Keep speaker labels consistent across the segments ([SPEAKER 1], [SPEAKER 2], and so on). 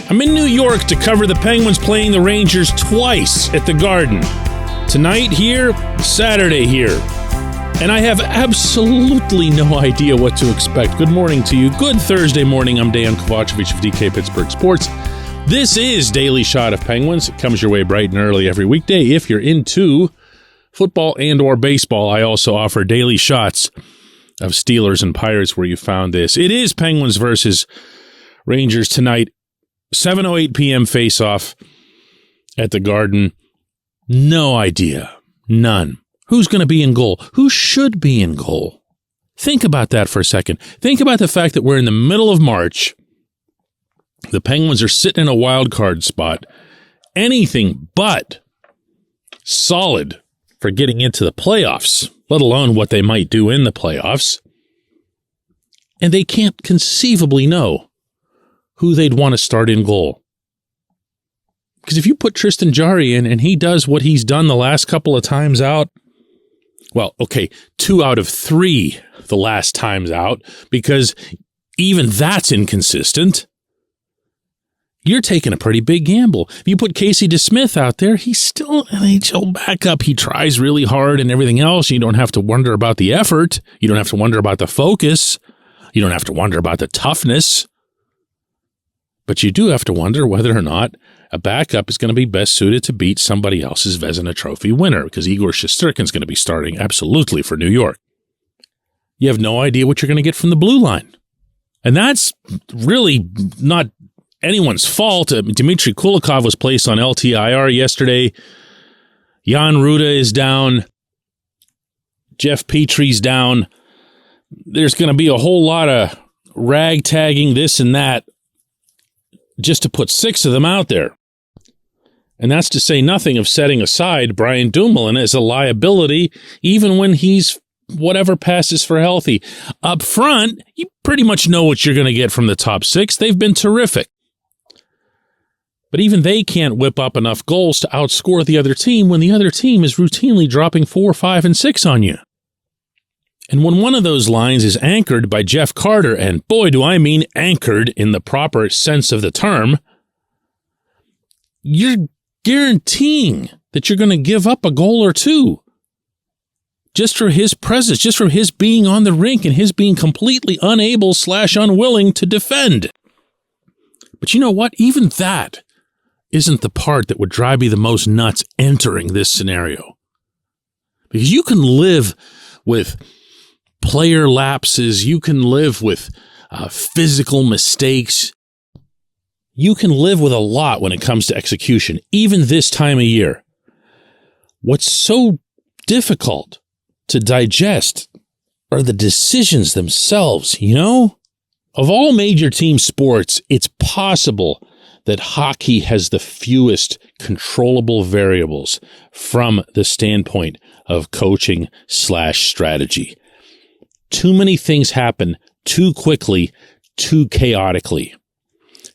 [SPEAKER 1] I'm in New York to cover the Penguins playing the Rangers twice at the Garden. Tonight here, Saturday here. And I have absolutely no idea what to expect. Good morning to you. Good Thursday morning. I'm Dejan Kovacevic of DK Pittsburgh Sports. This is Daily Shot of Penguins. It comes your way bright and early every weekday. If you're into football and or baseball, I also offer daily shots of Steelers and Pirates where you found this. It is Penguins versus Rangers tonight. 7:08 p.m. face-off at the Garden. No idea. None. Who's going to be in goal? Who should be in goal? Think about that for a second. Think about the fact that we're in the middle of March. The Penguins are sitting in a wild card spot. Anything but solid for getting into the playoffs, let alone what they might do in the playoffs. And they can't conceivably know who they'd want to start in goal. Because if you put Tristan Jarry in and he does what he's done the last couple of times out, well, okay, 2 out of 3 the last times out, because even that's inconsistent, you're taking a pretty big gamble. If you put Casey DeSmith out there, he's still an NHL backup. He tries really hard and everything else. You don't have to wonder about the effort. You don't have to wonder about the focus. You don't have to wonder about the toughness. But you do have to wonder whether or not a backup is going to be best suited to beat somebody else's Vezina Trophy winner, because Igor Shesterkin's going to be starting absolutely for New York. You have no idea what you're going to get from the blue line. And that's really not anyone's fault. Dmitry Kulikov was placed on LTIR yesterday. Jan Ruda is down. Jeff Petrie's down. There's going to be a whole lot of ragtagging, this and that, just to put 6 of them out there. And that's to say nothing of setting aside Brian Dumoulin as a liability, even when he's whatever passes for healthy. Up front, you pretty much know what you're going to get from the top 6. They've been terrific. But even they can't whip up enough goals to outscore the other team when the other team is routinely dropping 4, 5, and 6 on you. And when one of those lines is anchored by Jeff Carter, and boy, do I mean anchored in the proper sense of the term, you're guaranteeing that you're going to give up a goal or two just for his presence, just from his being on the rink and his being completely unable / unwilling to defend. But you know what? Even that isn't the part that would drive me the most nuts entering this scenario. Because you can live with player lapses, you can live with physical mistakes. You can live with a lot when it comes to execution, even this time of year. What's so difficult to digest are the decisions themselves, you know? Of all major team sports, it's possible that hockey has the fewest controllable variables from the standpoint of coaching / strategy. Too many things happen too quickly, too chaotically.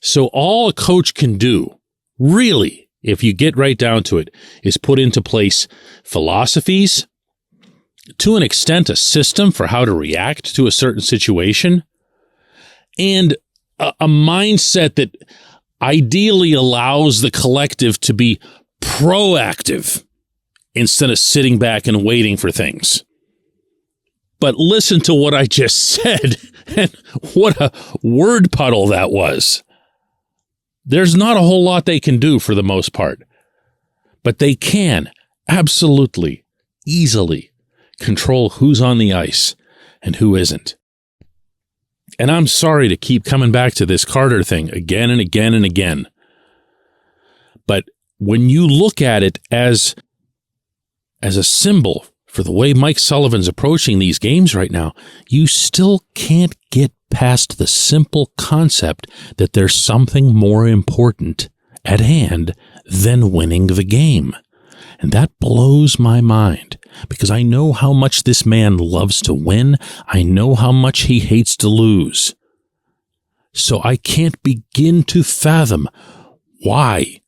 [SPEAKER 1] So all a coach can do, really, if you get right down to it, is put into place philosophies, to an extent a system for how to react to a certain situation, and a mindset that ideally allows the collective to be proactive instead of sitting back and waiting for things. But listen to what I just said, and what a word puddle that was. There's not a whole lot they can do for the most part, but they can absolutely, easily control who's on the ice and who isn't. And I'm sorry to keep coming back to this Carter thing again and again and again. But when you look at it as a symbol for the way Mike Sullivan's approaching these games right now, you still can't get past the simple concept that there's something more important at hand than winning the game. And that blows my mind, because I know how much this man loves to win. I know how much he hates to lose. So I can't begin to fathom why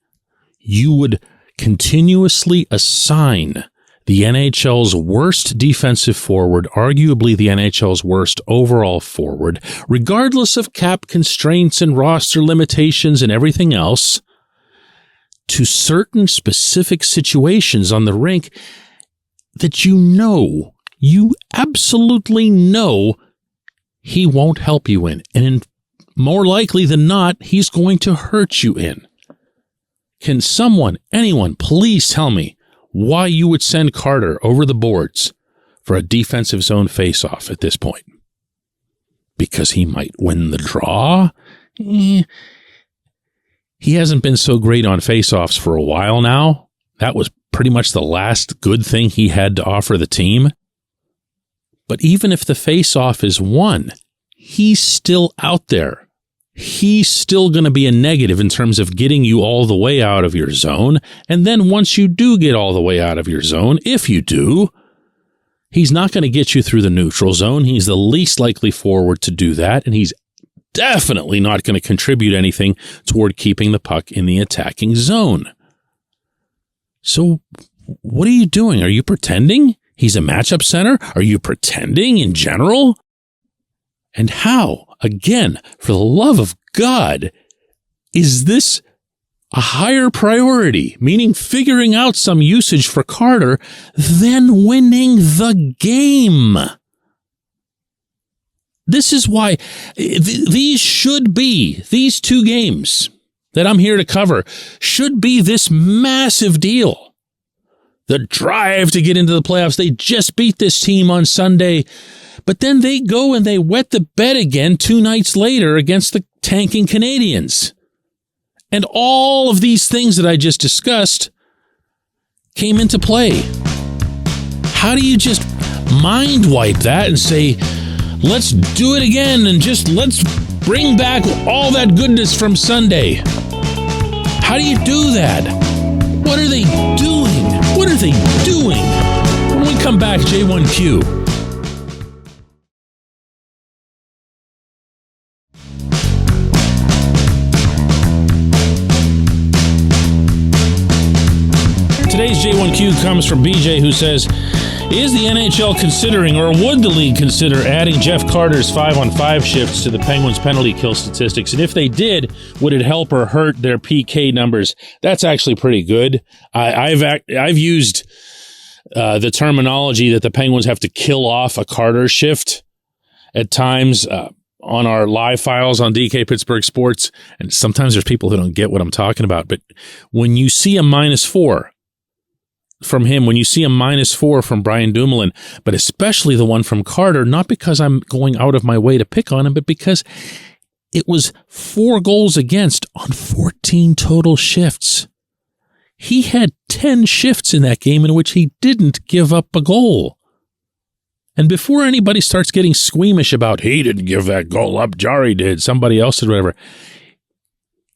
[SPEAKER 1] you would continuously assign the NHL's worst defensive forward, arguably the NHL's worst overall forward, regardless of cap constraints and roster limitations and everything else, to certain specific situations on the rink that you absolutely know he won't help you in. And more likely than not, he's going to hurt you in. Can anyone, please tell me why you would send Carter over the boards for a defensive zone faceoff at this point? Because he might win the draw? He hasn't been so great on faceoffs for a while now. That was pretty much the last good thing he had to offer the team. But even if the faceoff is won, he's still out there. He's still going to be a negative in terms of getting you all the way out of your zone. And then once you do get all the way out of your zone, if you do, he's not going to get you through the neutral zone. He's the least likely forward to do that. And he's definitely not going to contribute anything toward keeping the puck in the attacking zone. So what are you doing? Are you pretending he's a matchup center? Are you pretending in general? And how, again, for the love of God, is this a higher priority, meaning figuring out some usage for Carter, than winning the game? This is why these two games that I'm here to cover should be this massive deal. The drive to get into the playoffs. They just beat this team on Sunday, but then they go and they wet the bed again 2 nights later against the tanking Canadians. And all of these things that I just discussed came into play. How do you just mind wipe that and say, let's do it again and just let's bring back all that goodness from Sunday? How do you do that? What are they doing? What are they doing? When we come back, J1Q. Today's J1Q comes from BJ, who says, is the NHL considering, or would the league consider, adding Jeff Carter's 5-on-5 shifts to the Penguins' penalty kill statistics? And if they did, would it help or hurt their PK numbers? That's actually pretty good. I've used the terminology that the Penguins have to kill off a Carter shift at times on our live files on DK Pittsburgh Sports. And sometimes there's people who don't get what I'm talking about. But when you see a -4 from him, when you see a -4 from Brian Dumoulin, but especially the one from Carter, not because I'm going out of my way to pick on him, but because it was 4 goals against on 14 total shifts. He had 10 shifts in that game in which he didn't give up a goal. And before anybody starts getting squeamish about, he didn't give that goal up, Jari did, somebody else did, whatever.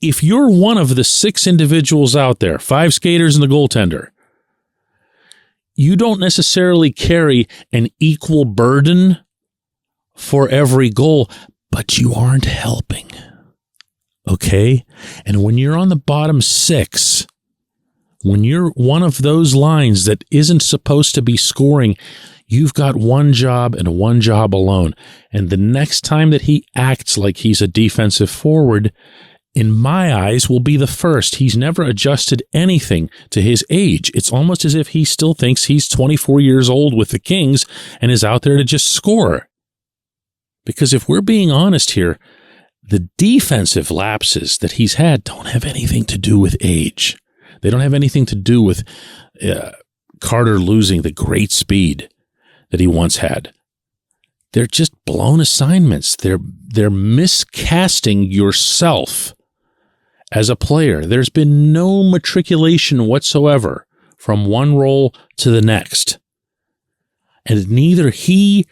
[SPEAKER 1] If you're one of the 6 individuals out there, 5 skaters and the goaltender, you don't necessarily carry an equal burden for every goal, but you aren't helping. Okay? And when you're on the bottom 6, when you're one of those lines that isn't supposed to be scoring, you've got one job and one job alone. And the next time that he acts like he's a defensive forward, in my eyes, will be the first. He's never adjusted anything to his age. It's almost as if he still thinks he's 24 years old with the Kings and is out there to just score. Because if we're being honest here, the defensive lapses that he's had don't have anything to do with age. They don't have anything to do with Carter losing the great speed that he once had. They're just blown assignments. They're miscasting yourself as a player. There's been no matriculation whatsoever from one role to the next. And neither he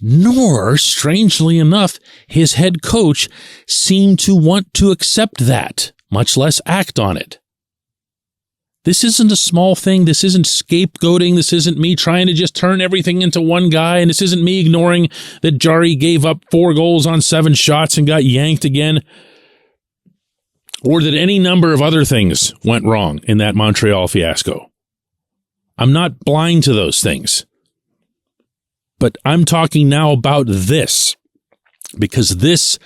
[SPEAKER 1] nor, strangely enough, his head coach seem to want to accept that, much less act on it. This isn't a small thing. This isn't scapegoating. This isn't me trying to just turn everything into one guy. And this isn't me ignoring that Jari gave up 4 goals on 7 shots and got yanked again. Or that any number of other things went wrong in that Montreal fiasco. I'm not blind to those things. But I'm talking now about this, because this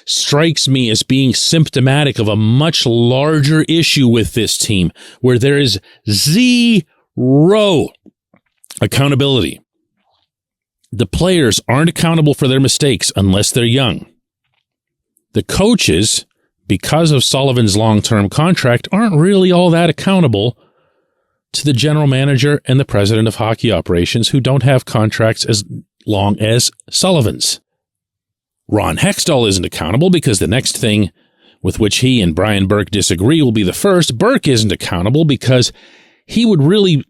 [SPEAKER 1] strikes me as being symptomatic of a much larger issue with this team, where there is zero accountability. The players aren't accountable for their mistakes unless they're young. The coaches, because of Sullivan's long-term contract, aren't really all that accountable to the general manager and the president of hockey operations, who don't have contracts as long as Sullivan's. Ron Hextall isn't accountable because the next thing with which he and Brian Burke disagree will be the first. Burke isn't accountable because he would really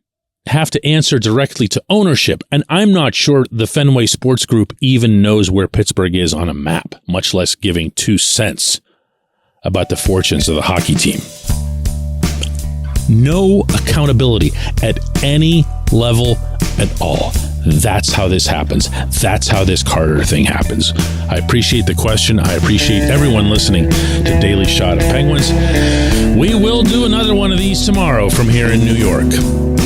[SPEAKER 1] have to answer directly to ownership, and I'm not sure the Fenway Sports Group even knows where Pittsburgh is on a map, much less giving 2 cents about the fortunes of the hockey team. No accountability at any level at all. That's how this happens. That's how this Carter thing happens. I appreciate the question. I appreciate everyone listening to Daily Shot of Penguins. We will do another one of these tomorrow from here in New York.